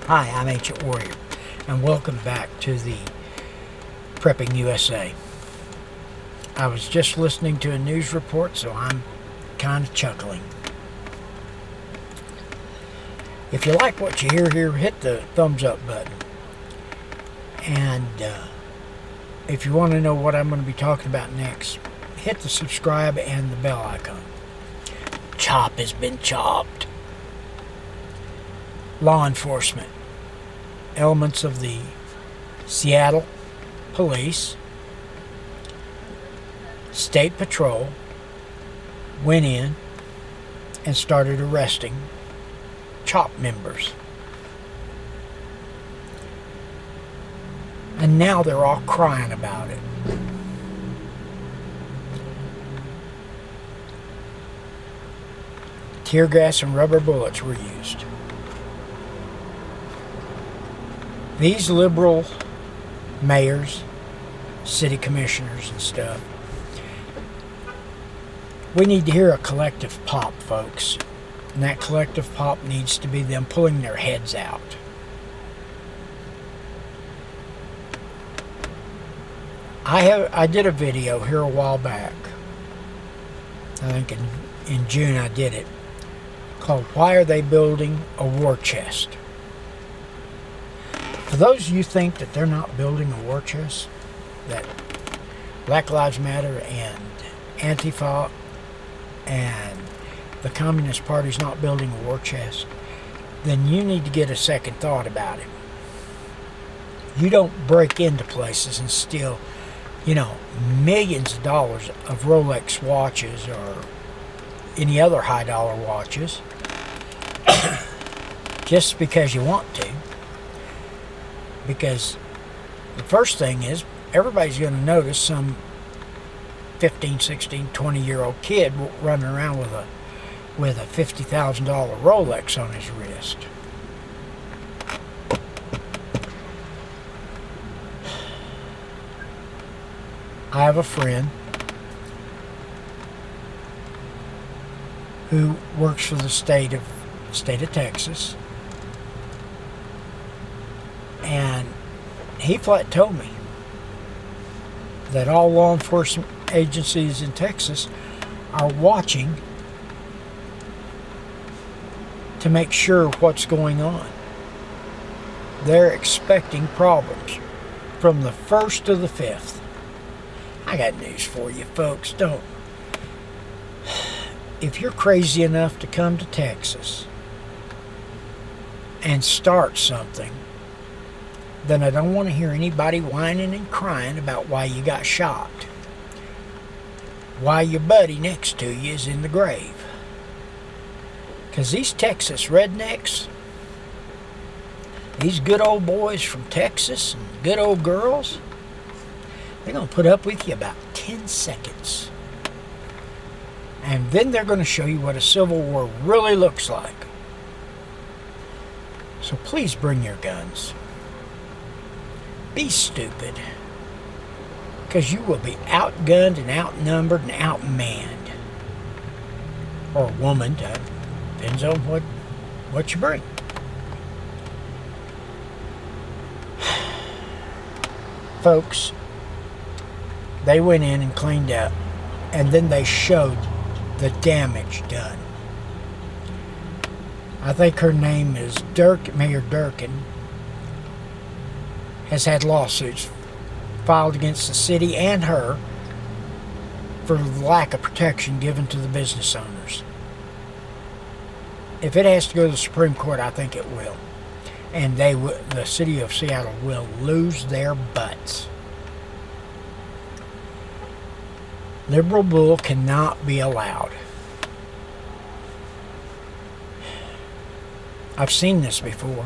Hi, I'm Ancient Warrior, and welcome back to the Prepping USA. I was just listening to a news report, so I'm kind of chuckling. If you like what you hear here, hit the thumbs up button. And if you want to know what I'm going to be talking about next, hit the subscribe and the bell icon. Chop has been chopped. Law enforcement. Elements of the Seattle Police, State Patrol went in and started arresting CHOP members. And now they're all crying about it. Tear gas and rubber bullets were used. These liberal mayors, city commissioners and stuff, we need to hear a collective pop, folks. And that collective pop needs to be them pulling their heads out. I did a video here a while back. I think in June I did it, called Why Are They Building a War Chest? For those of you who think that they're not building a war chest, that Black Lives Matter and Antifa and the Communist Party's not building a war chest, then you need to get a second thought about it. You don't break into places and steal, millions of dollars of Rolex watches or any other high dollar watches just because you want to. Because the first thing is, everybody's going to notice some 15, 16, 20-year-old kid running around with a $50,000 Rolex on his wrist. I have a friend who works for the state of Texas. And he flat told me that all law enforcement agencies in Texas are watching to make sure what's going on. They're expecting problems from the 1st to the 5th. I got news for you, folks. If you're crazy enough to come to Texas and start something, then I don't want to hear anybody whining and crying about why you got shot. Why your buddy next to you is in the grave. Because these Texas rednecks, these good old boys from Texas and good old girls, they're going to put up with you about 10 seconds. And then they're going to show you what a civil war really looks like. So please bring your guns. Be stupid, because you will be outgunned and outnumbered and outmanned. Or woman, depends on what you bring. Folks, they went in and cleaned up, and then they showed the damage done. I think her name is Mayor Durkin, has had lawsuits filed against the city and her for the lack of protection given to the business owners. If it has to go to the Supreme Court, I think it will. And the city of Seattle will lose their butts. Liberal bull cannot be allowed. I've seen this before.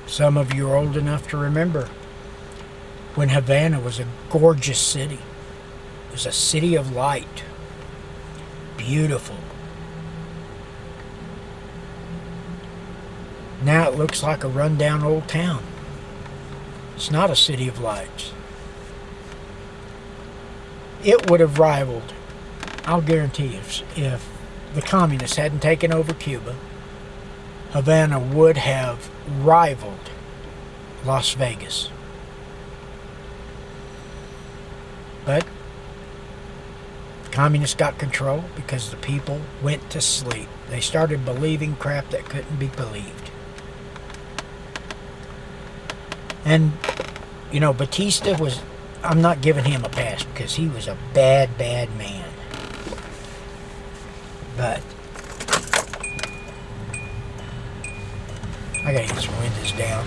Some of you are old enough to remember when Havana was a gorgeous city. It was a city of light. Beautiful. Now it looks like a rundown old town. It's not a city of lights. It would have rivaled, I'll guarantee you, if the communists hadn't taken over Cuba Havana would have rivaled Las Vegas. But communists got control because the people went to sleep. They started believing crap that couldn't be believed. And, you know, Batista was, I'm not giving him a pass because he was a bad, bad man. But I gotta get some windows down.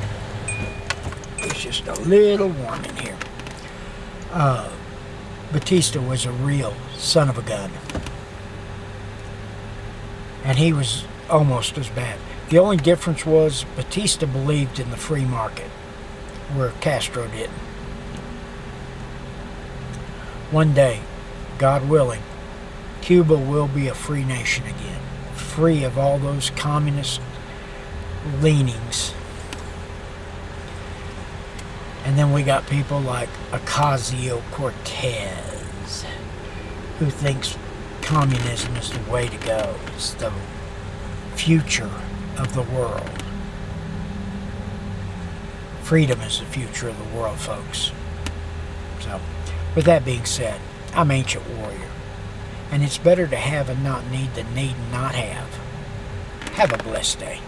It's just a little warm in here. Batista was a real son of a gun. And he was almost as bad. The only difference was Batista believed in the free market, where Castro didn't. One day, God willing, Cuba will be a free nation again, free of all those communist leanings. And then we got people like Ocasio-Cortez, who thinks communism is the way to go. It's the future of the world. Freedom is the future of the world, folks. So, with that being said, I'm Ancient Warrior. And it's better to have and not need than need and not have. Have a blessed day.